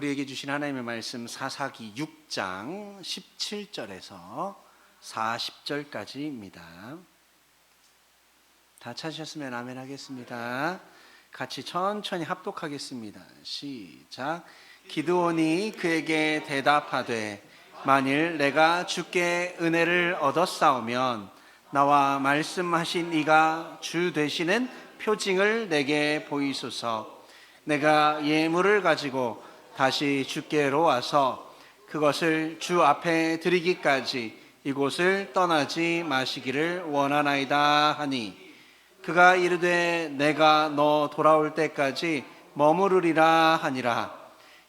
우리에게 주신 하나님의 말씀 사사기 6장 17절에서 40절까지입니다. 다 찾으셨으면 아멘 하겠습니다. 같이 천천히 합독하겠습니다. 시작. 기드온이 그에게 대답하되 만일 내가 주께 은혜를 얻었사오면 나와 말씀하신 이가 주 되시는 표징을 내게 보이소서. 내가 예물을 가지고 다시 주께로 와서 그것을 주 앞에 드리기까지 이곳을 떠나지 마시기를 원하나이다 하니, 그가 이르되 내가 너 돌아올 때까지 머무르리라 하니라.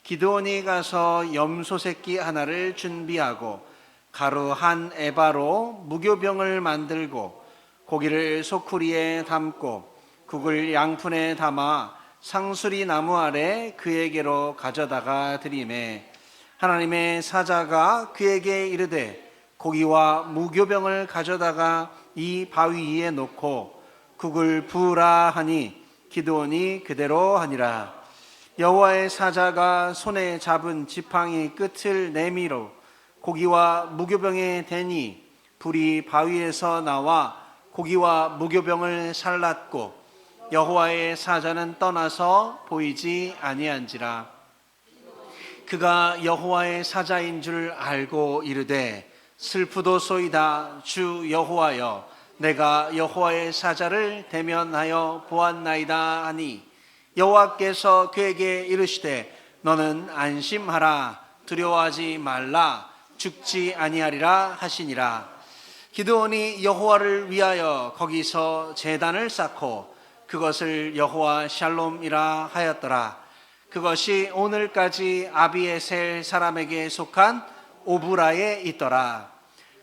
기드온이 가서 염소 새끼 하나를 준비하고 가루 한 에바로 무교병을 만들고 고기를 소쿠리에 담고 국을 양푼에 담아 상수리 나무 아래 그에게로 가져다가 드리매, 하나님의 사자가 그에게 이르되 고기와 무교병을 가져다가 이 바위 위에 놓고 국을 부으라 하니 기드온이 그대로 하니라. 여호와의 사자가 손에 잡은 지팡이 끝을 내밀어 고기와 무교병에 대니 불이 바위에서 나와 고기와 무교병을 살랐고 여호와의 사자는 떠나서 보이지 아니한지라. 그가 여호와의 사자인 줄 알고 이르되 슬프도소이다. 주 여호와여, 내가 여호와의 사자를 대면하여 보았나이다 하니, 여호와께서 그에게 이르시되 너는 안심하라, 두려워하지 말라, 죽지 아니하리라 하시니라. 기드온이 여호와를 위하여 거기서 제단을 쌓고 그것을 여호와 샬롬이라 하였더라. 그것이 오늘까지 아비에셀 사람에게 속한 오브라에 있더라.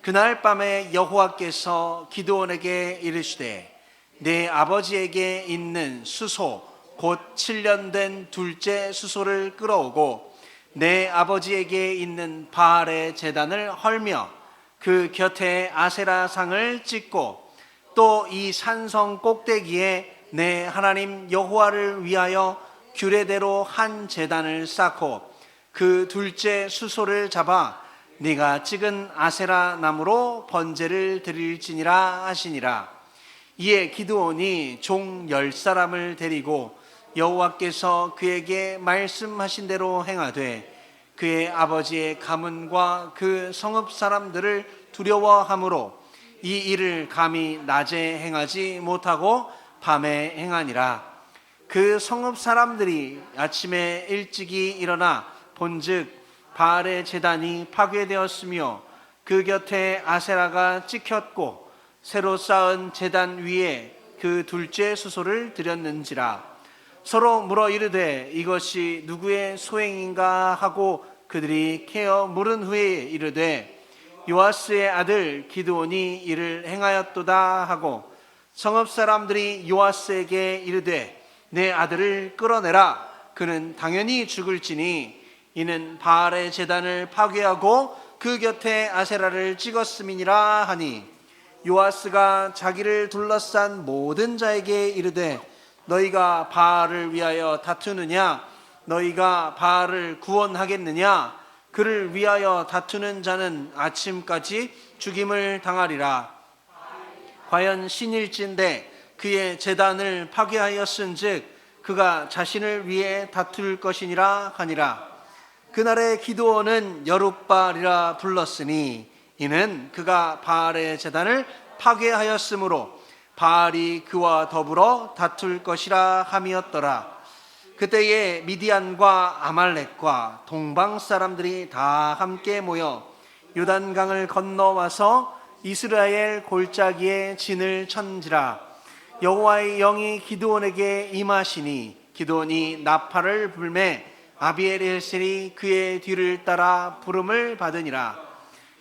그날 밤에 여호와께서 기드온에게 이르시되 내 아버지에게 있는 수소 곧 7년 된 둘째 수소를 끌어오고 내 아버지에게 있는 바알의 제단을 헐며 그 곁에 아세라 상을 찍고 또 이 산성 꼭대기에 내 하나님 여호와를 위하여 규례대로 한 제단을 쌓고 그 둘째 수소를 잡아 네가 찍은 아세라 나무로 번제를 드릴지니라 하시니라. 이에 기드온이 종 10사람을 데리고 여호와께서 그에게 말씀하신 대로 행하되 그의 아버지의 가문과 그 성읍 사람들을 두려워하므로 이 일을 감히 낮에 행하지 못하고 밤에 행하니라. 그 성읍 사람들이 아침에 일찍이 일어나 본즉 바알의 제단이 파괴되었으며 그 곁에 아세라가 찍혔고 새로 쌓은 제단 위에 그 둘째 수소를 드렸는지라. 서로 물어 이르되 이것이 누구의 소행인가 하고 그들이 캐어 물은 후에 이르되 요아스의 아들 기드온이 이를 행하였도다 하고, 성읍 사람들이 요아스에게 이르되 내 아들을 끌어내라. 그는 당연히 죽을지니 이는 바알의 제단을 파괴하고 그 곁에 아세라를 찍었음이니라 하니, 요아스가 자기를 둘러싼 모든 자에게 이르되 너희가 바알을 위하여 다투느냐? 너희가 바알을 구원하겠느냐? 그를 위하여 다투는 자는 아침까지 죽임을 당하리라. 과연 신일진데 그의 제단을 파괴하였은즉 그가 자신을 위해 다툴 것이니라 하니라. 그날에 기드온은 여룻바알이라 불렀으니 이는 그가 바알의 제단을 파괴하였으므로 바알이 그와 더불어 다툴 것이라 함이었더라. 그때에 미디안과 아말렉과 동방 사람들이 다 함께 모여 요단강을 건너와서 이스라엘 골짜기에 진을 천지라. 여호와의 영이 기드온에게 임하시니 기드온이 나팔을 불매 아비에셀이 그의 뒤를 따라 부름을 받으니라.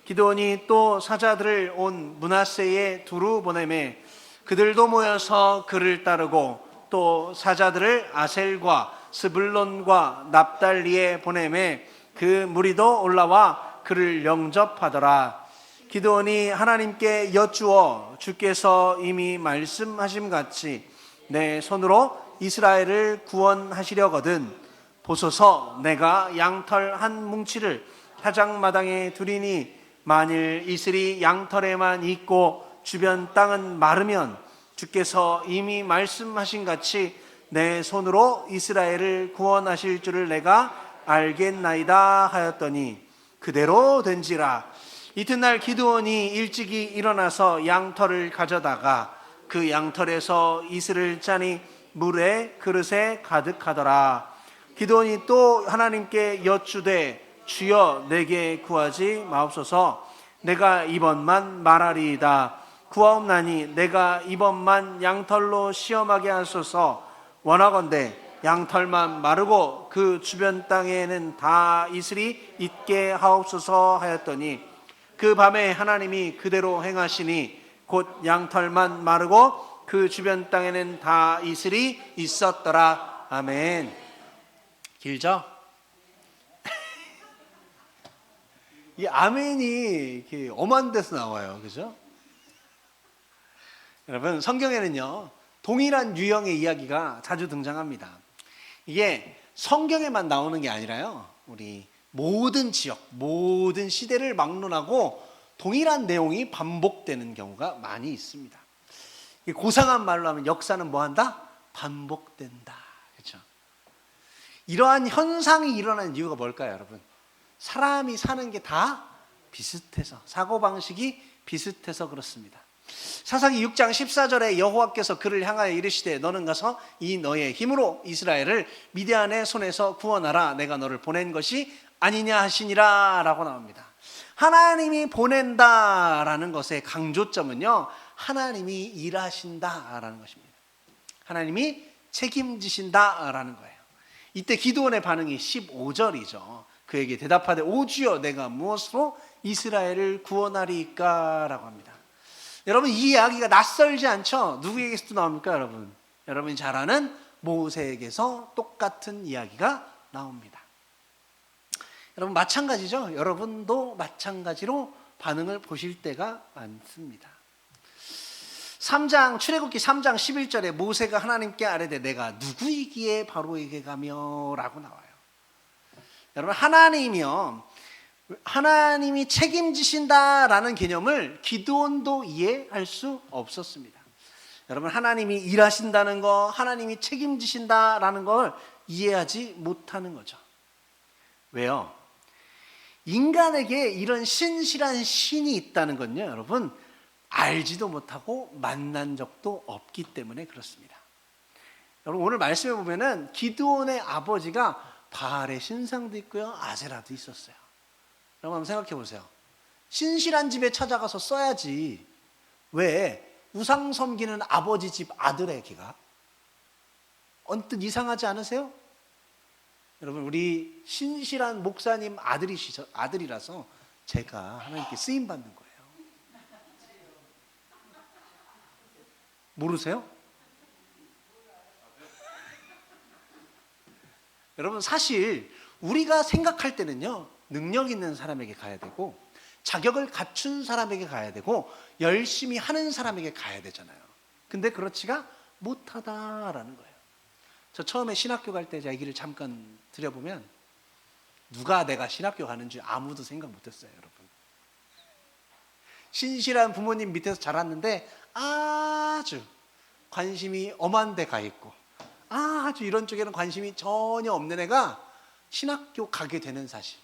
기드온이 또 사자들을 온 므낫세에 두루 보내매 그들도 모여서 그를 따르고 또 사자들을 아셀과 스불론과 납달리에 보내매 그 무리도 올라와 그를 영접하더라. 기드온이 하나님께 여쭈어 주께서 이미 말씀하심 같이 내 손으로 이스라엘을 구원하시려거든 보소서, 내가 양털 한 뭉치를 타작마당에 두리니 만일 이슬이 양털에만 있고 주변 땅은 마르면 주께서 이미 말씀하신 같이 내 손으로 이스라엘을 구원하실 줄을 내가 알겠나이다 하였더니 그대로 된지라. 이튿날 기드온이 일찍이 일어나서 양털을 가져다가 그 양털에서 이슬을 짜니 물에 그릇에 가득하더라. 기드온이 또 하나님께 여쭈되 주여 내게 구하지 마옵소서. 내가 이번만 말하리이다. 구하옵나니 내가 이번만 양털로 시험하게 하소서. 원하건대 양털만 마르고 그 주변 땅에는 다 이슬이 있게 하옵소서 하였더니 그 밤에 하나님이 그대로 행하시니 곧 양털만 마르고 그 주변 땅에는 다 이슬이 있었더라. 아멘. 길죠? 이 아멘이 이렇게 엄한 데서 나와요. 그죠? 여러분, 성경에는요 동일한 유형의 이야기가 자주 등장합니다. 이게 성경에만 나오는 게 아니라요, 우리 모든 지역, 모든 시대를 막론하고 동일한 내용이 반복되는 경우가 많이 있습니다. 고상한 말로 하면 역사는 뭐한다? 반복된다. 그렇죠? 이러한 현상이 일어나는 이유가 뭘까요, 여러분? 사람이 사는 게 다 비슷해서, 사고방식이 비슷해서 그렇습니다. 사사기 6장 14절에 여호와께서 그를 향하여 이르시되 너는 가서 이 너의 힘으로 이스라엘을 미디안의 손에서 구원하라. 내가 너를 보낸 것이 아니냐 하시니라 라고 나옵니다. 하나님이 보낸다라는 것의 강조점은요, 하나님이 일하신다라는 것입니다. 하나님이 책임지신다라는 거예요. 이때 기드온의 반응이 15절이죠. 그에게 대답하되 오 주여 내가 무엇으로 이스라엘을 구원하리까 라고 합니다. 여러분, 이 이야기가 낯설지 않죠? 누구에게서도 나옵니까, 여러분? 여러분이 잘 아는 모세에게서 똑같은 이야기가 나옵니다. 여러분, 마찬가지죠? 여러분도 마찬가지로 반응을 보실 때가 많습니다. 3장 출애굽기 3장 11절에 모세가 하나님께 아뢰되 내가 누구이기에 바로에게 가며 라고 나와요. 여러분, 하나님이 책임지신다라는 개념을 기드온도 이해할 수 없었습니다. 여러분, 하나님이 일하신다는 거, 하나님이 책임지신다라는 걸 이해하지 못하는 거죠. 왜요? 인간에게 이런 신실한 신이 있다는 건요, 여러분, 알지도 못하고 만난 적도 없기 때문에 그렇습니다. 여러분, 오늘 말씀해 보면은 기드온의 아버지가 바알의 신상도 있고요, 아세라도 있었어요. 여러분, 한번 생각해 보세요. 신실한 집에 찾아가서 써야지 왜 우상 섬기는 아버지 집 아들에게가? 언뜻 이상하지 않으세요? 여러분, 우리 신실한 목사님 아들이라서 제가 하나님께 쓰임 받는 거예요. 모르세요? 여러분, 사실 우리가 생각할 때는요, 능력 있는 사람에게 가야 되고 자격을 갖춘 사람에게 가야 되고 열심히 하는 사람에게 가야 되잖아요. 근데 그렇지가 못하다라는 거예요. 저 처음에 신학교 갈 때 제 얘기를 잠깐 드려보면 누가 내가 신학교 가는 줄 아무도 생각 못했어요, 여러분. 신실한 부모님 밑에서 자랐는데 아주 관심이 엄한 데 가 있고 아주 이런 쪽에는 관심이 전혀 없는 애가 신학교 가게 되는 사실,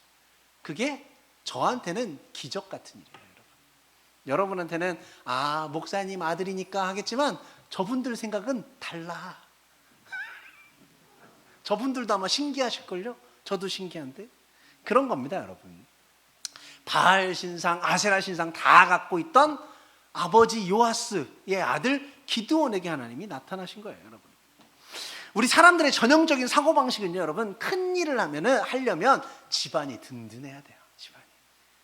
그게 저한테는 기적 같은 일이에요, 여러분. 여러분한테는 목사님 아들이니까 하겠지만 저분들 생각은 달라. 저분들도 아마 신기하실걸요? 저도 신기한데 그런 겁니다, 여러분. 바알 신상, 아세라 신상 다 갖고 있던 아버지 요아스의 아들 기드온에게 하나님이 나타나신 거예요, 여러분. 우리 사람들의 전형적인 사고방식은요, 여러분, 큰 일을 하려면 집안이 든든해야 돼요. 집안이.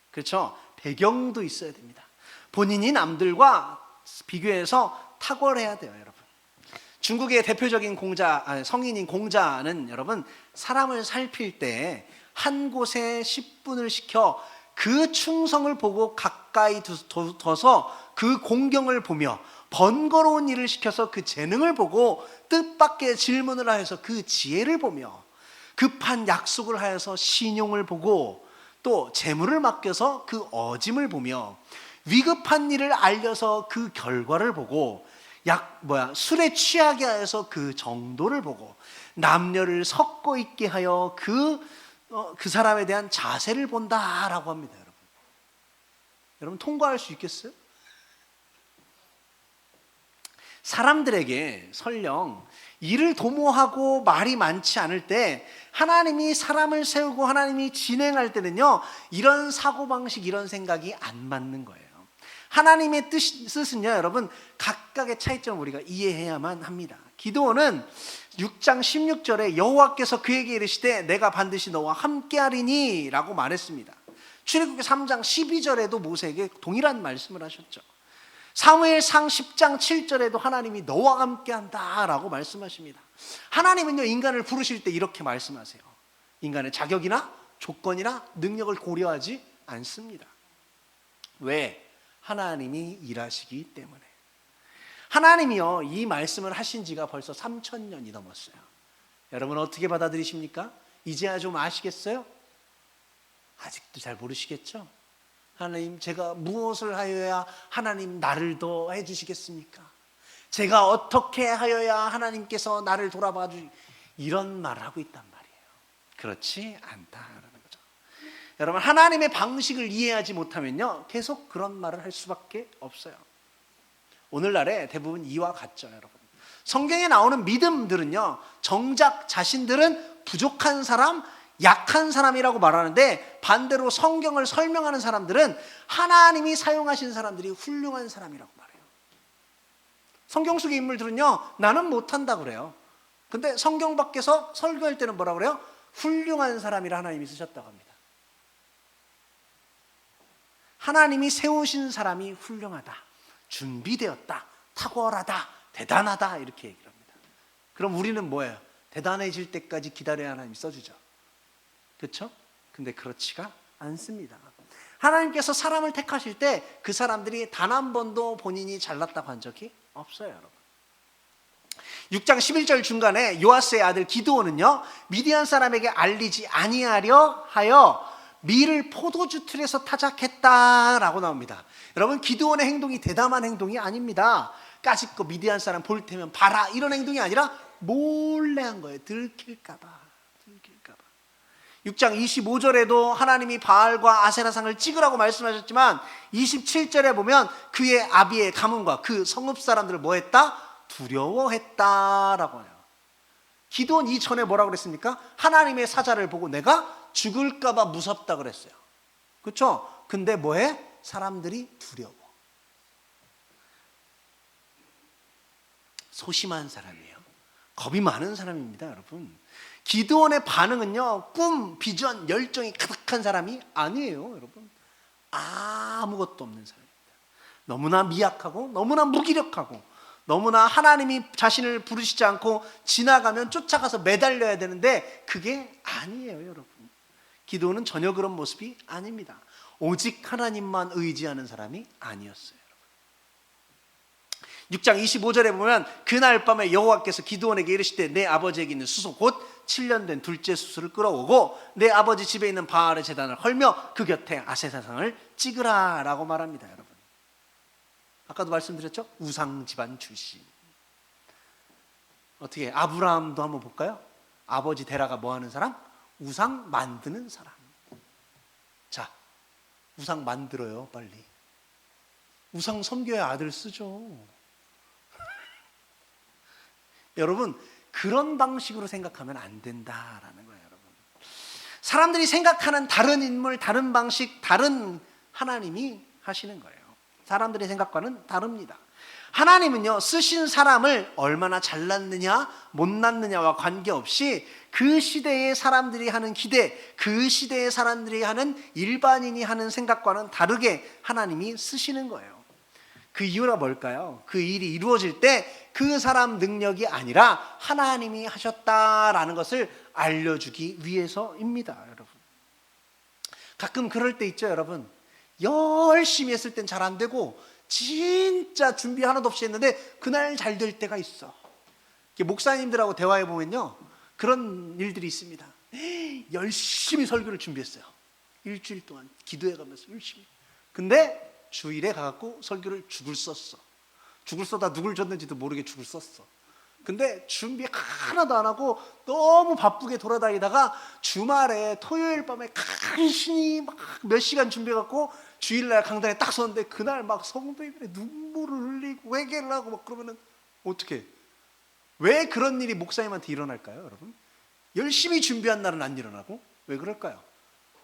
그렇죠? 배경도 있어야 됩니다. 본인이 남들과 비교해서 탁월해야 돼요, 여러분. 중국의 대표적인 성인인 공자는 여러분, 사람을 살필 때 한 곳에 10분을 시켜 그 충성을 보고 가까이 둬서 그 공경을 보며 번거로운 일을 시켜서 그 재능을 보고 뜻밖의 질문을 하여서 그 지혜를 보며 급한 약속을 하여서 신용을 보고 또 재물을 맡겨서 그 어짐을 보며 위급한 일을 알려서 그 결과를 보고 술에 취하게 하여서 그 정도를 보고 남녀를 섞어 있게 하여 그 사람에 대한 자세를 본다라고 합니다. 여러분 통과할 수 있겠어요? 사람들에게 설령 일을 도모하고 말이 많지 않을 때 하나님이 사람을 세우고 하나님이 진행할 때는요, 이런 사고방식, 이런 생각이 안 맞는 거예요. 하나님의 뜻은요, 여러분, 각각의 차이점을 우리가 이해해야만 합니다. 기드온은 6장 16절에 여호와께서 그에게 이르시되 내가 반드시 너와 함께하리니 라고 말했습니다. 출애굽기 3장 12절에도 모세에게 동일한 말씀을 하셨죠. 사무엘상 10장 7절에도 하나님이 너와 함께한다 라고 말씀하십니다. 하나님은요, 인간을 부르실 때 이렇게 말씀하세요. 인간의 자격이나 조건이나 능력을 고려하지 않습니다. 왜? 하나님이 일하시기 때문에. 하나님이요, 이 말씀을 하신 지가 벌써 3000년이 넘었어요. 여러분 어떻게 받아들이십니까? 이제야 좀 아시겠어요? 아직도 잘 모르시겠죠? 하나님, 제가 무엇을 하여야 하나님 나를 더 해주시겠습니까? 제가 어떻게 하여야 하나님께서 나를 돌아봐 주시, 이런 말을 하고 있단 말이에요. 그렇지 않다라는 거죠. 여러분, 하나님의 방식을 이해하지 못하면요, 계속 그런 말을 할 수밖에 없어요. 오늘날에 대부분 이와 같죠, 여러분. 성경에 나오는 믿음들은요, 정작 자신들은 부족한 사람, 약한 사람이라고 말하는데, 반대로 성경을 설명하는 사람들은 하나님이 사용하신 사람들이 훌륭한 사람이라고 말해요. 성경 속의 인물들은요, 나는 못한다 그래요. 근데 성경 밖에서 설교할 때는 뭐라고 그래요? 훌륭한 사람이라 하나님이 쓰셨다고 합니다. 하나님이 세우신 사람이 훌륭하다, 준비되었다, 탁월하다, 대단하다, 이렇게 얘기를 합니다. 그럼 우리는 뭐예요? 대단해질 때까지 기다려야 하나님이 써주죠. 그렇죠? 근데 그렇지가 않습니다. 하나님께서 사람을 택하실 때 그 사람들이 단 한 번도 본인이 잘났다고 한 적이 없어요, 여러분. 6장 11절 중간에 요아스의 아들 기드온은요, 미디안 사람에게 알리지 아니하려 하여 밀을 포도주 틀에서 타작했다라고 나옵니다. 여러분, 기드온의 행동이 대담한 행동이 아닙니다. 까짓거 미디안 사람 볼 테면 봐라, 이런 행동이 아니라 몰래 한 거예요. 들킬까봐. 6장 25절에도 하나님이 바알과 아세라상을 찍으라고 말씀하셨지만 27절에 보면 그의 아비의 가문과 그 성읍 사람들을 뭐 했다? 두려워했다라고 해요. 기드온 이전에 뭐라고 그랬습니까? 하나님의 사자를 보고 내가 죽을까 봐 무섭다 그랬어요. 그렇죠? 근데 뭐해? 사람들이 두려워. 소심한 사람이에요. 겁이 많은 사람입니다, 여러분. 기드온의 반응은요, 꿈, 비전, 열정이 가득한 사람이 아니에요, 여러분. 아무것도 없는 사람입니다. 너무나 미약하고 너무나 무기력하고 너무나 하나님이 자신을 부르시지 않고 지나가면 쫓아가서 매달려야 되는데 그게 아니에요, 여러분. 기드온은 전혀 그런 모습이 아닙니다. 오직 하나님만 의지하는 사람이 아니었어요. 6장 25절에 보면 그날 밤에 여호와께서 기드온에게 이르시되 내 아버지에게 있는 수소 곧 7년 된 둘째 수소를 끌어오고 내 아버지 집에 있는 바알의 제단을 헐며 그 곁에 아세사상을 찍으라 라고 말합니다, 여러분. 아까도 말씀드렸죠? 우상 집안 출신. 어떻게 아브라함도 한번 볼까요? 아버지 데라가 뭐 하는 사람? 우상 만드는 사람. 자, 우상 만들어요, 빨리. 우상 섬겨야 아들 쓰죠. 여러분, 그런 방식으로 생각하면 안 된다라는 거예요, 여러분. 사람들이 생각하는 다른 인물, 다른 방식, 다른 하나님이 하시는 거예요. 사람들의 생각과는 다릅니다. 하나님은요, 쓰신 사람을 얼마나 잘났느냐, 못났느냐와 관계없이 그 시대의 사람들이 하는 기대, 그 시대의 사람들이 하는 일반인이 하는 생각과는 다르게 하나님이 쓰시는 거예요. 그 이유가 뭘까요? 그 일이 이루어질 때 그 사람 능력이 아니라 하나님이 하셨다라는 것을 알려주기 위해서입니다, 여러분. 가끔 그럴 때 있죠, 여러분. 열심히 했을 땐 잘 안 되고 진짜 준비 하나도 없이 했는데 그날 잘 될 때가 있어. 목사님들하고 대화해 보면요, 그런 일들이 있습니다. 열심히 설교를 준비했어요. 일주일 동안 기도해가면서 열심히. 근데 주일에 가갖고 설교를 죽을 썼어. 죽을 써다 누굴 줬는지도 모르게 죽을 썼어. 근데 준비 하나도 안 하고 너무 바쁘게 돌아다니다가 주말에 토요일 밤에 간신히 막 몇 시간 준비해갖고 주일날 강단에 딱 섰는데 그날 막 성도 예배에 눈물을 흘리고 회개를 하고 막 그러면은 어떻게? 왜 그런 일이 목사님한테 일어날까요, 여러분? 열심히 준비한 날은 안 일어나고 왜 그럴까요?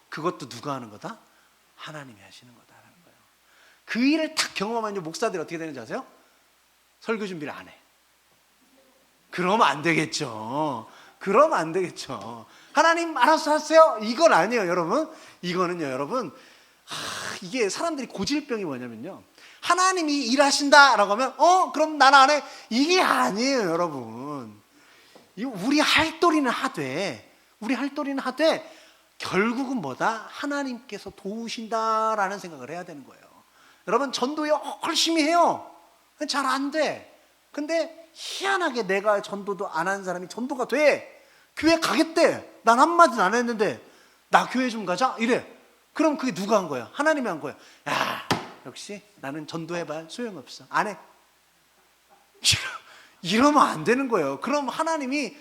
그것도 누가 하는 거다? 하나님이 하시는 거다라는 거예요. 그 일을 딱 경험하면 목사들이 어떻게 되는지 아세요? 설교 준비를 안 해. 그러면 안 되겠죠. 그러면 안 되겠죠. 하나님 알아서 하세요. 이건 아니에요, 여러분. 이거는요, 여러분. 이게 사람들이 고질병이 뭐냐면요. 하나님이 일하신다라고 하면 그럼 나는 안 해. 이게 아니에요, 여러분. 우리 할도리는 하되 결국은 뭐다? 하나님께서 도우신다라는 생각을 해야 되는 거예요. 여러분 전도 열심히 해요. 잘 안 돼. 근데 희한하게 내가 전도도 안 한 사람이 전도가 돼. 교회 가겠대. 난 한마디도 안 했는데 나 교회 좀 가자 이래. 그럼 그게 누가 한 거야? 하나님이 한 거야. 야, 역시 나는 전도해봐야 소용없어. 안 해. 이러면 안 되는 거예요. 그럼 하나님이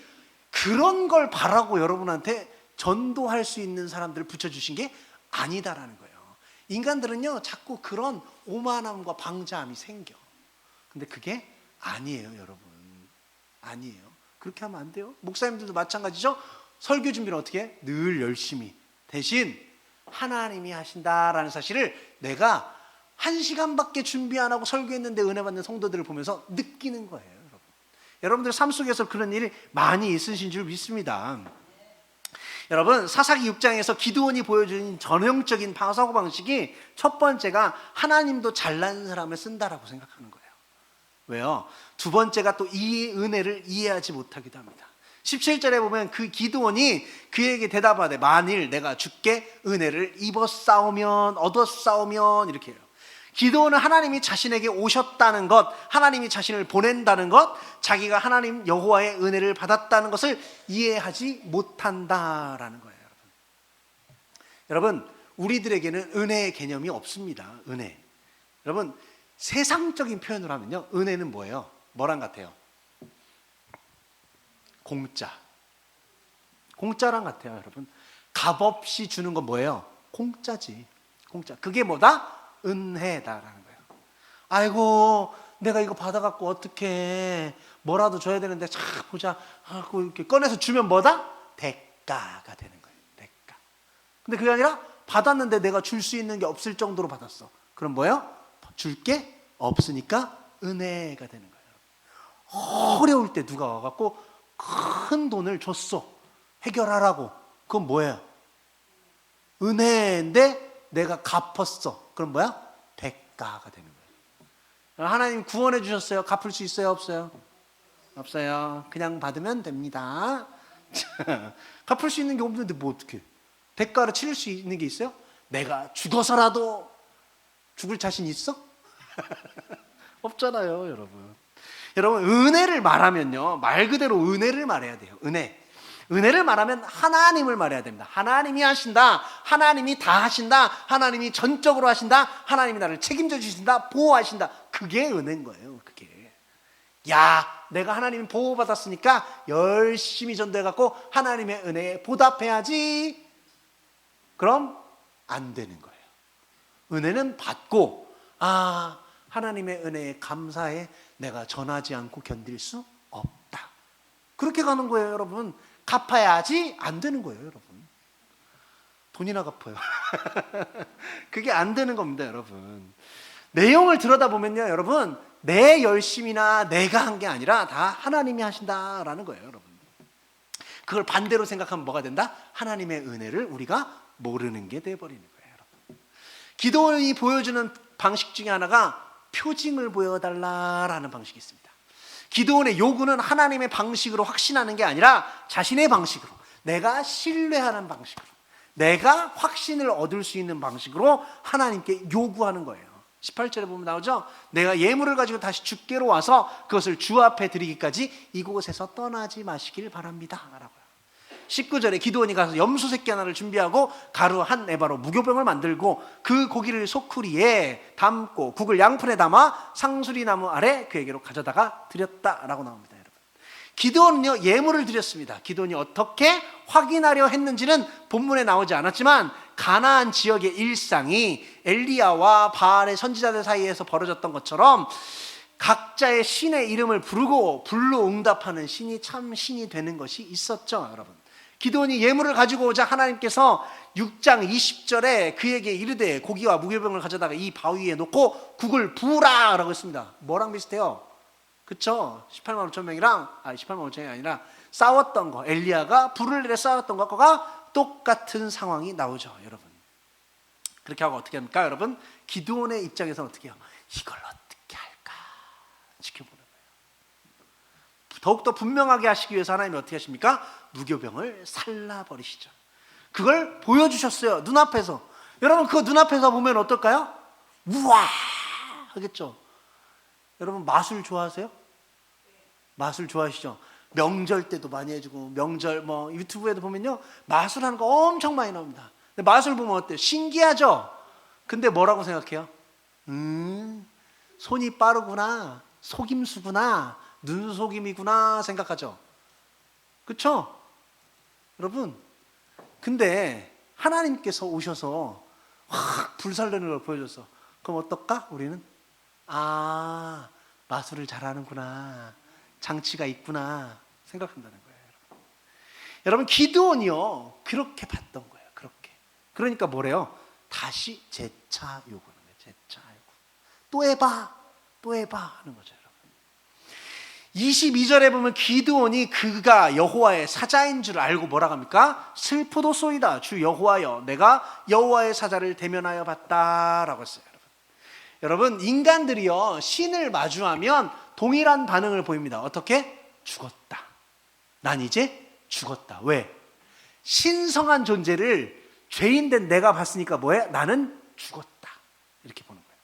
그런 걸 바라고 여러분한테 전도할 수 있는 사람들을 붙여주신 게 아니다라는 거예요. 인간들은요 자꾸 그런 오만함과 방자함이 생겨. 근데 그게 아니에요, 여러분. 아니에요. 그렇게 하면 안 돼요. 목사님들도 마찬가지죠. 설교 준비는 어떻게 해? 늘 열심히. 대신 하나님이 하신다라는 사실을 내가 1시간밖에 준비 안 하고 설교했는데 은혜 받는 성도들을 보면서 느끼는 거예요, 여러분. 여러분들 삶 속에서 그런 일이 많이 있으신 줄 믿습니다. 여러분 사사기 6장에서 기드온이 보여준 전형적인 사고방식이 첫 번째가 하나님도 잘난 사람을 쓴다라고 생각하는 거예요. 왜요? 두 번째가 또 이 은혜를 이해하지 못하기도 합니다. 17절에 보면 그 기드온이 그에게 대답하되 만일 내가 주께 은혜를 입었사오면 얻었사오면 이렇게 해요. 기드온은 하나님이 자신에게 오셨다는 것, 하나님이 자신을 보낸다는 것, 자기가 하나님 여호와의 은혜를 받았다는 것을 이해하지 못한다라는 거예요. 여러분 우리들에게는 은혜의 개념이 없습니다. 은혜. 여러분 세상적인 표현으로 하면요, 은혜는 뭐예요? 뭐랑 같아요? 공짜랑 같아요, 여러분. 값없이 주는 건 뭐예요? 공짜지. 공짜. 그게 뭐다? 은혜다라는 거예요. 아이고, 내가 이거 받아갖고 어떻게 뭐라도 줘야 되는데 자 보자 하고 이렇게 꺼내서 주면 뭐다? 대가가 되는 거예요. 대가. 근데 그게 아니라 받았는데 내가 줄 수 있는 게 없을 정도로 받았어. 그럼 뭐예요? 줄 게 없으니까 은혜가 되는 거예요. 어려울 때 누가 와갖고 큰 돈을 줬어. 해결하라고. 그건 뭐예요? 은혜인데 내가 갚았어. 그럼 뭐야? 대가가 되는 거예요. 하나님 구원해 주셨어요. 갚을 수 있어요? 없어요? 없어요. 그냥 받으면 됩니다. 갚을 수 있는 게 없는데 뭐 어떡해. 대가를 치를 수 있는 게 있어요? 내가 죽어서라도 죽을 자신 있어? 없잖아요, 여러분. 여러분 은혜를 말하면요 말 그대로 은혜를 말해야 돼요. 은혜를 말하면 하나님을 말해야 됩니다. 하나님이 하신다, 하나님이 다 하신다, 하나님이 전적으로 하신다, 하나님이 나를 책임져 주신다, 보호하신다. 그게 은혜인 거예요. 그게. 야, 내가 하나님 보호받았으니까 열심히 전도해갖고 하나님의 은혜에 보답해야지. 그럼 안 되는 거예요. 은혜는 받고 하나님의 은혜에 감사해 내가 전하지 않고 견딜 수 없다. 그렇게 가는 거예요, 여러분. 갚아야지 안 되는 거예요, 여러분. 돈이나 갚아요. 그게 안 되는 겁니다, 여러분. 내용을 들여다보면요, 여러분, 내 열심이나 내가 한 게 아니라 다 하나님이 하신다라는 거예요, 여러분. 그걸 반대로 생각하면 뭐가 된다? 하나님의 은혜를 우리가 모르는 게 돼버리는 거예요, 여러분. 기도원이 보여주는 방식 중에 하나가 표징을 보여달라라는 방식이 있습니다. 기드온의 요구는 하나님의 방식으로 확신하는 게 아니라 자신의 방식으로, 내가 신뢰하는 방식으로, 내가 확신을 얻을 수 있는 방식으로 하나님께 요구하는 거예요. 18절에 보면 나오죠. 내가 예물을 가지고 다시 주께로 와서 그것을 주 앞에 드리기까지 이곳에서 떠나지 마시길 바랍니다 라고요. 19절에 기드온이 가서 염소 새끼 하나를 준비하고 가루 한 에바로 무교병을 만들고 그 고기를 소쿠리에 담고 국을 양푼에 담아 상수리나무 아래 그에게로 가져다가 드렸다라고 나옵니다. 여러분, 기드온은요 예물을 드렸습니다. 기드온이 어떻게 확인하려 했는지는 본문에 나오지 않았지만 가나안 지역의 일상이 엘리야와 바알의 선지자들 사이에서 벌어졌던 것처럼 각자의 신의 이름을 부르고 불로 응답하는 신이 참 신이 되는 것이 있었죠. 여러분, 기드온이 예물을 가지고 오자 하나님께서 6장 20절에 그에게 이르되 고기와 무교병을 가져다가 이 바위에 놓고 국을 부으라 라고 했습니다. 뭐랑 비슷해요? 그쵸? 18만 5천 명이랑 18만 5천이 아니라 싸웠던 거, 엘리야가 불을 내려 싸웠던 것과 똑같은 상황이 나오죠. 여러분, 그렇게 하고 어떻게 합니까? 여러분, 기드온의 입장에서 어떻게 해요? 이걸 어떻게 할까 지켜보는 거예요. 더욱더 분명하게 하시기 위해서 하나님이 어떻게 하십니까? 무교병을 살라버리시죠. 그걸 보여주셨어요, 눈앞에서. 여러분, 그거 눈앞에서 보면 어떨까요? 우와 하겠죠. 여러분, 마술 좋아하세요? 마술 좋아하시죠? 명절 때도 많이 해주고, 명절 뭐 유튜브에도 보면요 마술하는 거 엄청 많이 나옵니다. 근데 마술 보면 어때요? 신기하죠? 근데 뭐라고 생각해요? 손이 빠르구나, 속임수구나, 눈속임이구나 생각하죠. 그렇죠? 여러분, 근데 하나님께서 오셔서 확 불살르는 걸 보여줬어. 그럼 어떨까? 우리는 마술을 잘하는구나, 장치가 있구나 생각한다는 거예요. 여러분, 기드온이요 그렇게 봤던 거예요. 그렇게. 그러니까 뭐래요? 다시 재차 요구하는 거예요. 재차 요구. 또 해봐, 또 해봐 하는 거죠. 여러분, 22절에 보면 기드온이 그가 여호와의 사자인 줄 알고 뭐라고 합니까? 슬프도소이다 주 여호와여, 내가 여호와의 사자를 대면하여 봤다라고 했어요. 여러분, 인간들이요 신을 마주하면 동일한 반응을 보입니다. 어떻게? 죽었다. 난 이제 죽었다. 왜? 신성한 존재를 죄인된 내가 봤으니까 뭐해? 나는 죽었다. 이렇게 보는 거예요.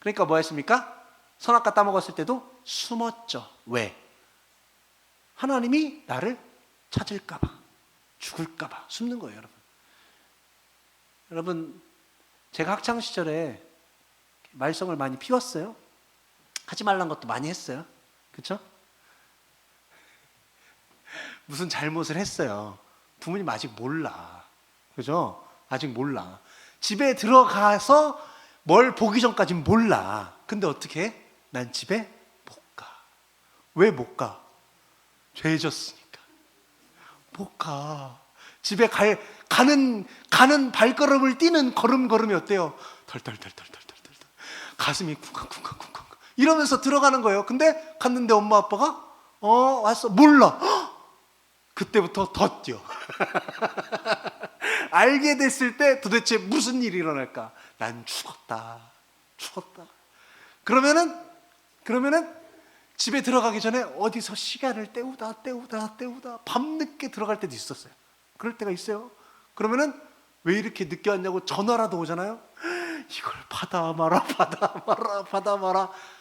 그러니까 뭐 했습니까? 선악과 따먹었을 때도 숨었죠. 왜? 하나님이 나를 찾을까 봐, 죽을까 봐 숨는 거예요. 여러분, 제가 학창시절에 말썽을 많이 피웠어요. 하지 말란 것도 많이 했어요. 그렇죠? 무슨 잘못을 했어요. 부모님 아직 몰라. 그죠? 아직 몰라. 집에 들어가서 뭘 보기 전까지는 몰라. 근데 어떻게 해? 난 집에 못 가. 왜 못 가? 죄 졌으니까. 못 가. 집에 가는 발걸음을 뛰는 걸음걸음이 어때요? 덜덜덜덜덜. 가슴이 쿵쾅쿵쾅쿵쾅 이러면서 들어가는 거예요. 근데 갔는데 엄마 아빠가 왔어. 몰라. 그때부터 더 뛰어. 알게 됐을 때 도대체 무슨 일이 일어날까? 난 죽었다. 그러면은 집에 들어가기 전에 어디서 시간을 때우다 밤늦게 들어갈 때도 있었어요. 그럴 때가 있어요. 그러면은 왜 이렇게 늦게 왔냐고 전화라도 오잖아요. 이걸 받아 마라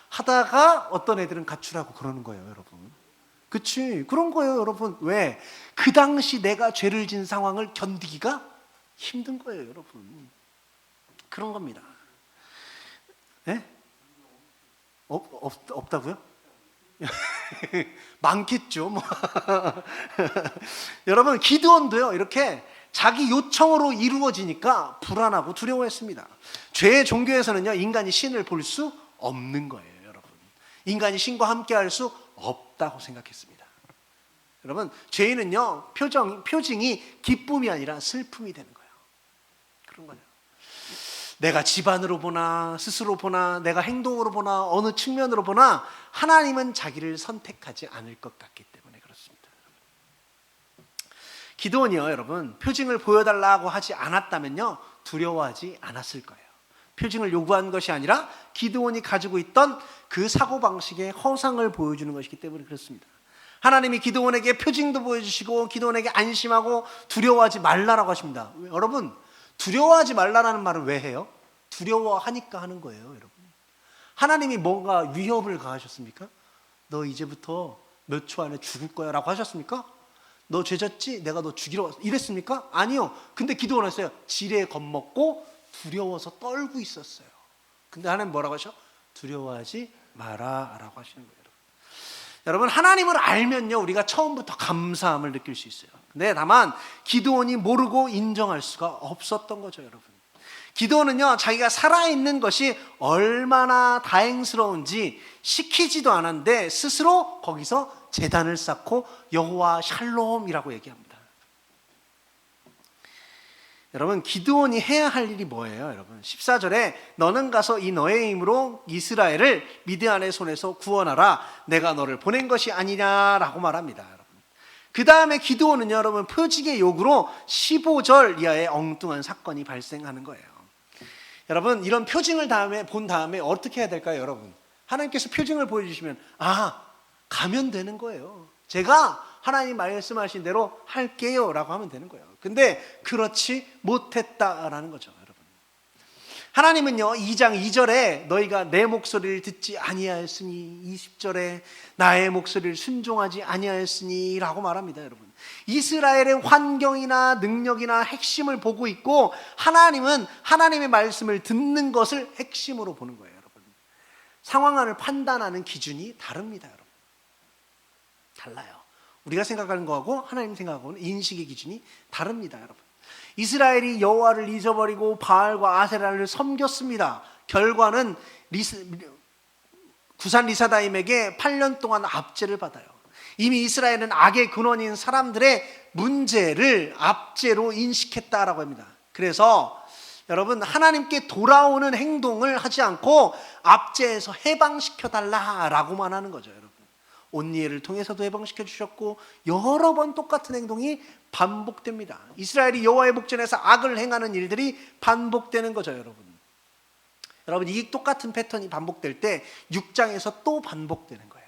하다가 어떤 애들은 가출하고 그러는 거예요. 여러분, 그치? 그런 거예요. 여러분, 왜? 그 당시 내가 죄를 진 상황을 견디기가 힘든 거예요. 여러분, 그런 겁니다. 네? 없다고요? 많겠죠 뭐. 여러분, 기드온도요 이렇게 자기 요청으로 이루어지니까 불안하고 두려워했습니다. 죄의 종교에서는요 인간이 신을 볼 수 없는 거예요. 여러분, 인간이 신과 함께 할 수 없다고 생각했습니다. 여러분, 죄인은요 표징이 기쁨이 아니라 슬픔이 되는 거예요. 그런 거예요. 내가 집안으로 보나 스스로 보나 내가 행동으로 보나 어느 측면으로 보나 하나님은 자기를 선택하지 않을 것 같기 때문에 그렇습니다. 기드온이요 여러분, 표징을 보여달라고 하지 않았다면요 두려워하지 않았을 거예요. 표징을 요구한 것이 아니라 기드온이 가지고 있던 그 사고방식의 허상을 보여주는 것이기 때문에 그렇습니다. 하나님이 기드온에게 표징도 보여주시고 기드온에게 안심하고 두려워하지 말라라고 하십니다. 여러분, 두려워하지 말라라는 말을 왜 해요? 두려워하니까 하는 거예요. 여러분, 하나님이 뭔가 위협을 가하셨습니까? 너 이제부터 몇 초 안에 죽을 거야 라고 하셨습니까? 너 죄졌지? 내가 너 죽이러 왔어. 이랬습니까? 아니요. 근데 기도원 했어요. 지레 겁먹고 두려워서 떨고 있었어요. 근데 하나님 뭐라고 하셔? 두려워하지 마라 라고 하시는 거예요. 여러분, 하나님을 알면요, 우리가 처음부터 감사함을 느낄 수 있어요. 근데 다만 기드온이 모르고 인정할 수가 없었던 거죠, 여러분. 기드온은요, 자기가 살아있는 것이 얼마나 다행스러운지 시키지도 않았는데 스스로 거기서 제단을 쌓고 여호와 샬롬이라고 얘기합니다. 여러분, 기드온이 해야 할 일이 뭐예요? 여러분, 14절에 너는 가서 이 너의 힘으로 이스라엘을 미드안의 손에서 구원하라. 내가 너를 보낸 것이 아니냐라고 말합니다. 여러분, 그 다음에 기드온은요, 여러분, 표직의 요구로 15절 이하의 엉뚱한 사건이 발생하는 거예요. 여러분, 이런 표징을 본 다음에 어떻게 해야 될까요? 여러분, 하나님께서 표징을 보여주시면 가면 되는 거예요. 제가 하나님 말씀하신 대로 할게요 라고 하면 되는 거예요. 근데 그렇지 못했다라는 거죠, 여러분. 하나님은요, 2장 2절에 너희가 내 목소리를 듣지 아니하였으니, 20절에 나의 목소리를 순종하지 아니하였으니 라고 말합니다. 여러분, 이스라엘의 환경이나 능력이나 핵심을 보고 있고, 하나님은 하나님의 말씀을 듣는 것을 핵심으로 보는 거예요. 여러분, 상황을 판단하는 기준이 다릅니다. 여러분, 달라요. 우리가 생각하는 거하고 하나님 생각하고는 인식의 기준이 다릅니다. 여러분, 이스라엘이 여호와를 잊어버리고 바알과 아세라를 섬겼습니다. 결과는 구산 리사다임에게 8년 동안 압제를 받아요. 이미 이스라엘은 악의 근원인 사람들의 문제를 압제로 인식했다라고 합니다. 그래서 여러분, 하나님께 돌아오는 행동을 하지 않고 압제에서 해방시켜달라라고만 하는 거죠. 여러분, 온니엘을 통해서도 해방시켜 주셨고 여러 번 똑같은 행동이 반복됩니다. 이스라엘이 여호와의 목전에서 악을 행하는 일들이 반복되는 거죠. 여러분, 이 똑같은 패턴이 반복될 때 6장에서 또 반복되는 거예요.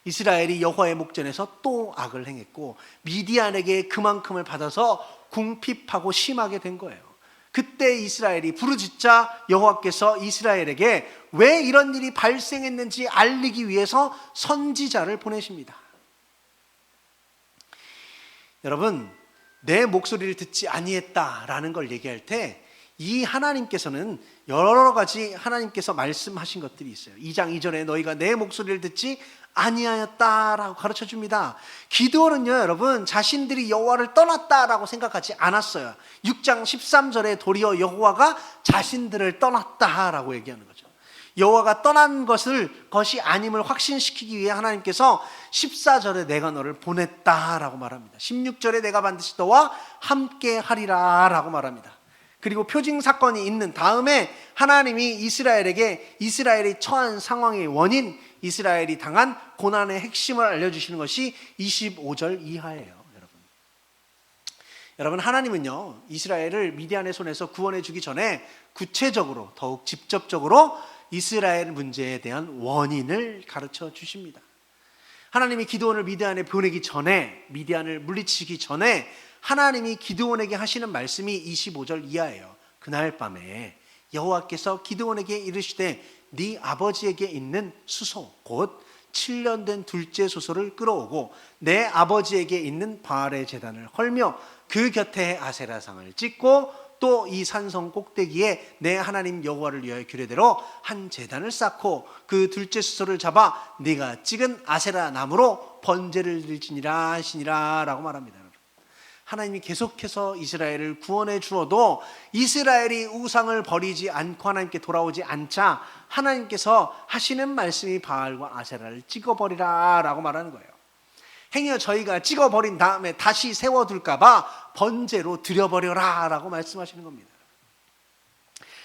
이스라엘이 여호와의 목전에서 또 악을 행했고 미디안에게 그만큼을 받아서 궁핍하고 심하게 된 거예요. 그때 이스라엘이 부르짖자 여호와께서 이스라엘에게 왜 이런 일이 발생했는지 알리기 위해서 선지자를 보내십니다. 여러분, 내 목소리를 듣지 아니했다라는 걸 얘기할 때 이 하나님께서는 여러 가지 하나님께서 말씀하신 것들이 있어요. 2장 2절에 너희가 내 목소리를 듣지 아니하였다라고 가르쳐 줍니다. 기드온은요, 여러분, 자신들이 여호와를 떠났다라고 생각하지 않았어요. 6장 13절에 도리어 여호와가 자신들을 떠났다라고 얘기하는 거죠. 여호와가 떠난 것이 아님을 확신시키기 위해 하나님께서 14절에 내가 너를 보냈다라고 말합니다. 16절에 내가 반드시 너와 함께 하리라 라고 말합니다. 그리고 표징 사건이 있는 다음에 하나님이 이스라엘에게 이스라엘이 처한 상황의 원인, 이스라엘이 당한 고난의 핵심을 알려주시는 것이 25절 이하예요. 여러분, 하나님은요, 이스라엘을 미디안의 손에서 구원해 주기 전에 구체적으로, 더욱 직접적으로 이스라엘 문제에 대한 원인을 가르쳐 주십니다. 하나님이 기드온을 미디안에 보내기 전에, 미디안을 물리치기 전에 하나님이 기드온에게 하시는 말씀이 25절 이하예요. 그날 밤에 여호와께서 기드온에게 이르시되 네 아버지에게 있는 수소 곧 7년 된 둘째 수소를 끌어오고 내 아버지에게 있는 바알의 제단을 헐며 그 곁에 아세라상을 찍고 또 이 산성 꼭대기에 내 하나님 여호와를 위하여 규례대로 한 제단을 쌓고 그 둘째 수소를 잡아 네가 찍은 아세라 나무로 번제를 드릴지니라 하시니라 라고 말합니다. 하나님이 계속해서 이스라엘을 구원해 주어도 이스라엘이 우상을 버리지 않고 하나님께 돌아오지 않자 하나님께서 하시는 말씀이 바알과 아세라를 찍어버리라 라고 말하는 거예요. 행여 저희가 찍어버린 다음에 다시 세워둘까 봐 번제로 드려버려라 라고 말씀하시는 겁니다.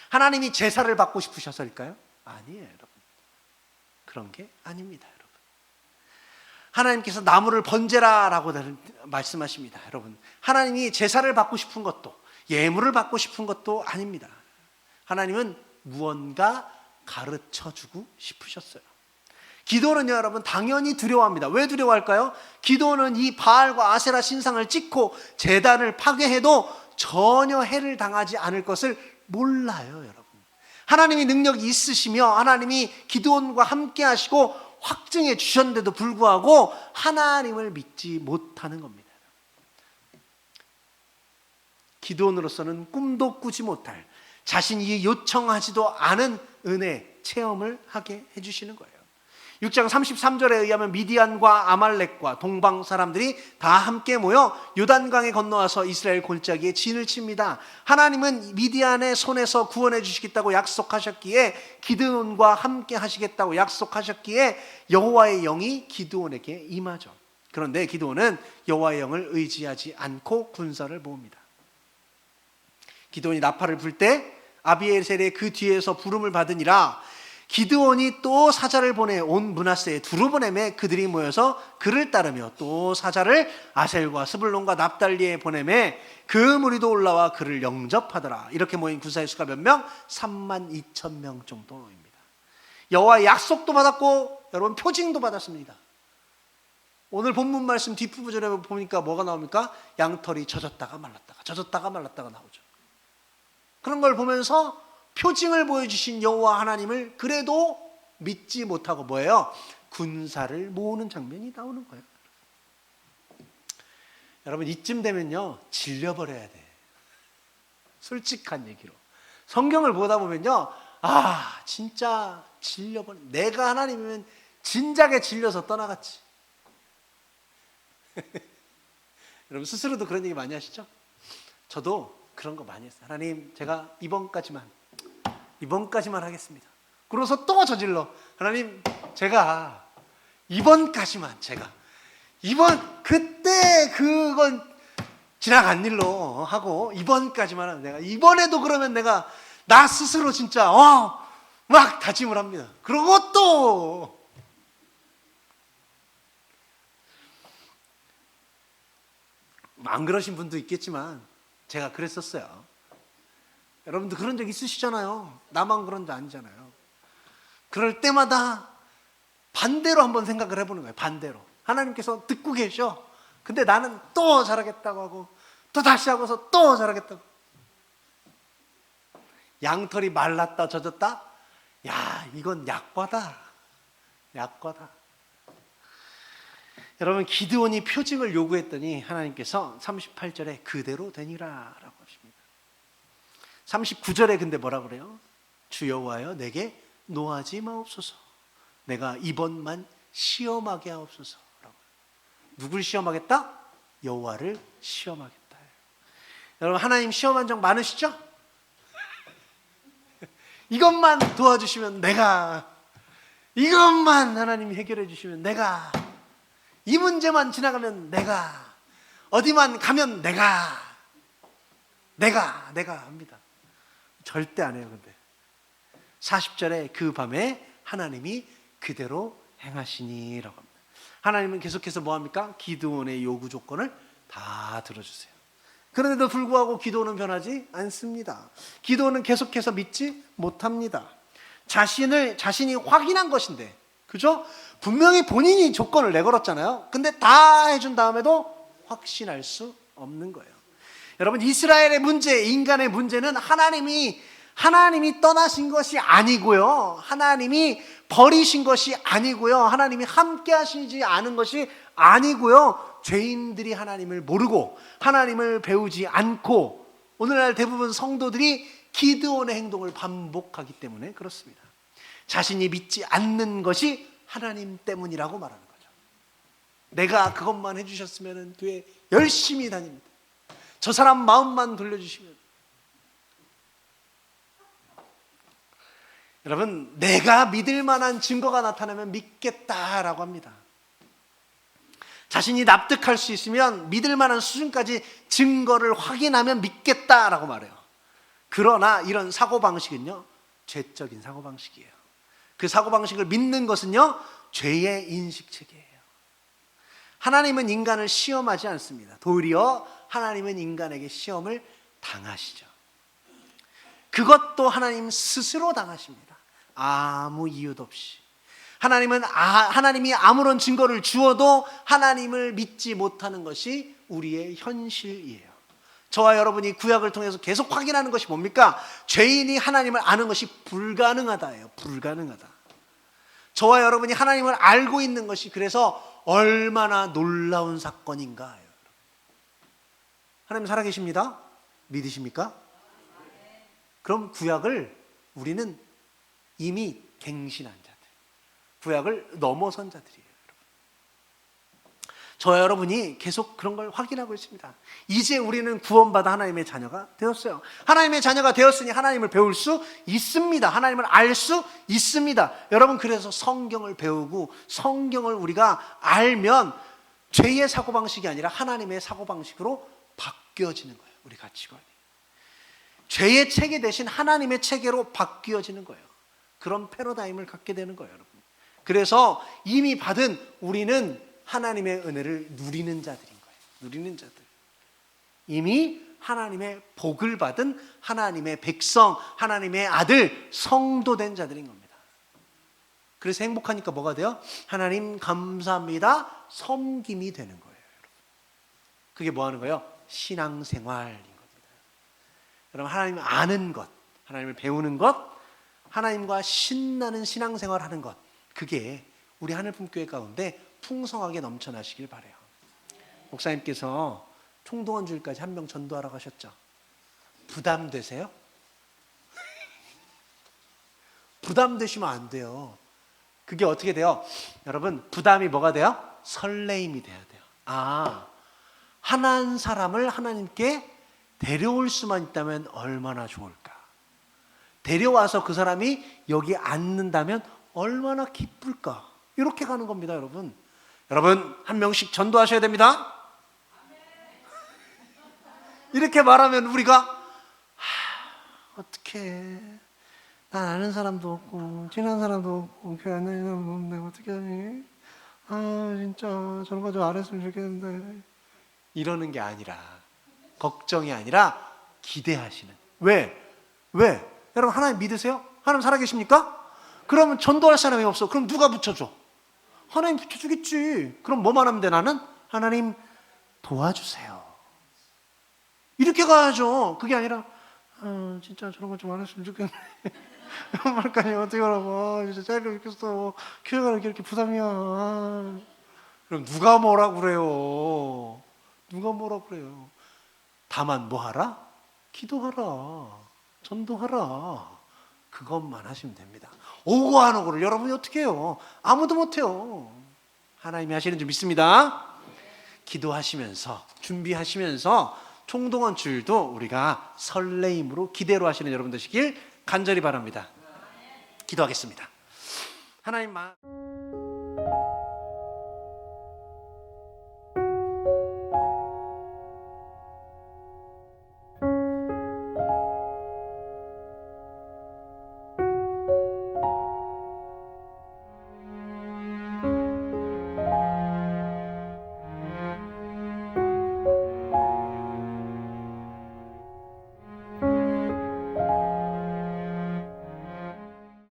하나님이 제사를 받고 싶으셔서일까요? 아니에요, 여러분. 그런 게 아닙니다. 하나님께서 나무를 번제라라고 말씀하십니다. 여러분, 하나님이 제사를 받고 싶은 것도 예물을 받고 싶은 것도 아닙니다. 하나님은 무언가 가르쳐주고 싶으셨어요. 기드온은요, 여러분, 당연히 두려워합니다. 왜 두려워할까요? 기드온은 이 바알과 아세라 신상을 찍고 제단을 파괴해도 전혀 해를 당하지 않을 것을 몰라요, 여러분. 하나님이 능력이 있으시며 하나님이 기드온과 함께 하시고 확증해 주셨는데도 불구하고 하나님을 믿지 못하는 겁니다. 기드온으로서는 꿈도 꾸지 못할, 자신이 요청하지도 않은 은혜 체험을 하게 해주시는 거예요. 6장 33절에 의하면 미디안과 아말렉과 동방 사람들이 다 함께 모여 요단강에 건너와서 이스라엘 골짜기에 진을 칩니다. 하나님은 미디안의 손에서 구원해 주시겠다고 약속하셨기에, 기드온과 함께 하시겠다고 약속하셨기에 여호와의 영이 기드온에게 임하죠. 그런데 기드온은 여호와의 영을 의지하지 않고 군사를 모읍니다. 기드온이 나팔을 불 때 아비에셀의 그 뒤에서 부름을 받으니라. 기드온이 또 사자를 보내 온 므낫세에 두루 보내매 그들이 모여서 그를 따르며, 또 사자를 아셀과 스불론과 납달리에 보내매 그 무리도 올라와 그를 영접하더라. 이렇게 모인 군사의 수가 몇 명? 32,000명 정도입니다. 여호와의 약속도 받았고 여러분 표징도 받았습니다. 오늘 본문 말씀 뒷부분에 보니까 뭐가 나옵니까? 양털이 젖었다가 말랐다가 나오죠. 그런 걸 보면서 표징을 보여주신 여호와 하나님을 그래도 믿지 못하고 뭐예요? 군사를 모으는 장면이 나오는 거예요. 여러분 이쯤 되면요 질려버려야 돼. 솔직한 얘기로 성경을 보다 보면요, 아 진짜 질려버려. 내가 하나님이면 진작에 질려서 떠나갔지. 여러분 스스로도 그런 얘기 많이 하시죠? 저도 그런 거 많이 했어요. 하나님 제가 이번까지만 하겠습니다. 그러고서 또 저질러. 하나님 제가 이번까지만, 이번 그때 그건 지나간 일로 하고 이번까지만 하면, 내가 이번에도 그러면 내가 나 스스로 진짜 막 다짐을 합니다. 그러고 또 안 그러신 분도 있겠지만 제가 그랬었어요. 여러분도 그런 적 있으시잖아요. 나만 그런 게 아니잖아요. 그럴 때마다 반대로 한번 생각을 해보는 거예요. 반대로. 하나님께서 듣고 계셔. 근데 나는 또 잘하겠다고 하고 또 다시 하고서 또 잘하겠다고. 양털이 말랐다 젖었다? 야, 이건 약과다. 여러분 기드온이 표징을 요구했더니 하나님께서 38절에 그대로 되니라 라고 하십니다. 39절에 근데 뭐라 그래요? 주 여호와여 내게 노하지 마옵소서. 내가 이번만 시험하게 하옵소서. 라고. 누굴 시험하겠다? 여호와를 시험하겠다. 여러분 하나님 시험한 적 많으시죠? 이것만 도와주시면 내가, 이것만 하나님이 해결해 주시면 내가, 이 문제만 지나가면 내가, 어디만 가면 내가 합니다. 절대 안 해요. 근데 40절에 그 밤에 하나님이 그대로 행하시니라고 합니다. 하나님은 계속해서 뭐합니까? 기드온의 요구 조건을 다 들어주세요. 그런데도 불구하고 기드온은 변하지 않습니다. 기드온은 계속해서 믿지 못합니다. 자신이 확인한 것인데, 그죠? 분명히 본인이 조건을 내걸었잖아요. 근데 다 해준 다음에도 확신할 수 없는 거예요. 여러분 이스라엘의 문제, 인간의 문제는 하나님이 떠나신 것이 아니고요, 하나님이 버리신 것이 아니고요, 하나님이 함께 하시지 않은 것이 아니고요, 죄인들이 하나님을 모르고 하나님을 배우지 않고 오늘날 대부분 성도들이 기드온의 행동을 반복하기 때문에 그렇습니다. 자신이 믿지 않는 것이 하나님 때문이라고 말하는 거죠. 내가 그것만 해주셨으면 교회 열심히 다닙니다. 저 사람 마음만 돌려주시면. 여러분 내가 믿을 만한 증거가 나타나면 믿겠다라고 합니다. 자신이 납득할 수 있으면 믿을 만한 수준까지 증거를 확인하면 믿겠다라고 말해요. 그러나 이런 사고방식은요 죄적인 사고방식이에요. 그 사고방식을 믿는 것은요 죄의 인식체계예요. 하나님은 인간을 시험하지 않습니다. 도리어 하나님은 인간에게 시험을 당하시죠. 그것도 하나님 스스로 당하십니다. 아무 이유도 없이. 하나님이 아무런 증거를 주어도 하나님을 믿지 못하는 것이 우리의 현실이에요. 저와 여러분이 구약을 통해서 계속 확인하는 것이 뭡니까? 죄인이 하나님을 아는 것이 불가능하다예요. 불가능하다. 저와 여러분이 하나님을 알고 있는 것이 그래서 얼마나 놀라운 사건인가요. 하나님 살아계십니다. 믿으십니까? 그럼 구약을 우리는 이미 갱신한 자들, 구약을 넘어선 자들이에요. 저와 여러분이 계속 그런 걸 확인하고 있습니다. 이제 우리는 구원받아 하나님의 자녀가 되었어요. 하나님의 자녀가 되었으니 하나님을 배울 수 있습니다. 하나님을 알 수 있습니다. 여러분, 그래서 성경을 배우고 성경을 우리가 알면 죄의 사고방식이 아니라 하나님의 사고방식으로 바뀌어지는 거예요. 우리 가치관이. 죄의 체계 대신 하나님의 체계로 바뀌어지는 거예요. 그런 패러다임을 갖게 되는 거예요, 여러분. 그래서 이미 받은 우리는 하나님의 은혜를 누리는 자들인 거예요. 누리는 자들. 이미 하나님의 복을 받은 하나님의 백성, 하나님의 아들, 성도된 자들인 겁니다. 그래서 행복하니까 뭐가 돼요? 하나님 감사합니다. 섬김이 되는 거예요. 그게 뭐 하는 거예요? 신앙생활인 겁니다. 여러분, 하나님을 아는 것, 하나님을 배우는 것, 하나님과 신나는 신앙생활 하는 것, 그게 우리 하늘품교회 가운데 풍성하게 넘쳐나시길 바라요. 목사님께서 총동원 주일까지 한 명 전도하러 가셨죠. 부담되세요? 부담되시면 안 돼요. 그게 어떻게 돼요? 여러분, 부담이 뭐가 돼요? 설레임이 돼야 돼요. 한 사람을 하나님께 데려올 수만 있다면 얼마나 좋을까? 데려와서 그 사람이 여기 앉는다면 얼마나 기쁠까? 이렇게 가는 겁니다, 여러분. 여러분, 한 명씩 전도하셔야 됩니다. 이렇게 말하면 우리가 어떡해, 난 아는 사람도 없고 친한 사람도 없고 교회 안 다니는 사람도 없는데 어떻게 하니? 진짜 저런 거 좀 안 했으면 좋겠는데, 이러는 게 아니라, 걱정이 아니라 기대하시는. 왜? 여러분, 하나님 믿으세요? 하나님 살아계십니까? 그러면 전도할 사람이 없어. 그럼 누가 붙여줘? 하나님 붙여주겠지. 그럼 뭐만 하면 돼? 나는 하나님 도와주세요. 이렇게 가야죠. 그게 아니라 진짜 저런 거 좀 안 했으면 좋겠네. 말까지 어떻게 하라고. 진짜 잘려 죽겠어. 교회가 이렇게 부담이야. 그럼 누가 뭐라 그래요? 누가 뭐라 그래요? 다만 뭐 하라? 기도하라. 전도하라. 그것만 하시면 됩니다. 오고 안 오고를 여러분이 어떻게 해요? 아무도 못해요. 하나님이 하시는 줄 믿습니다. 기도하시면서, 준비하시면서 총동원 주일도 우리가 설레임으로 기대로 하시는 여러분 되시길 간절히 바랍니다. 기도하겠습니다. 하나님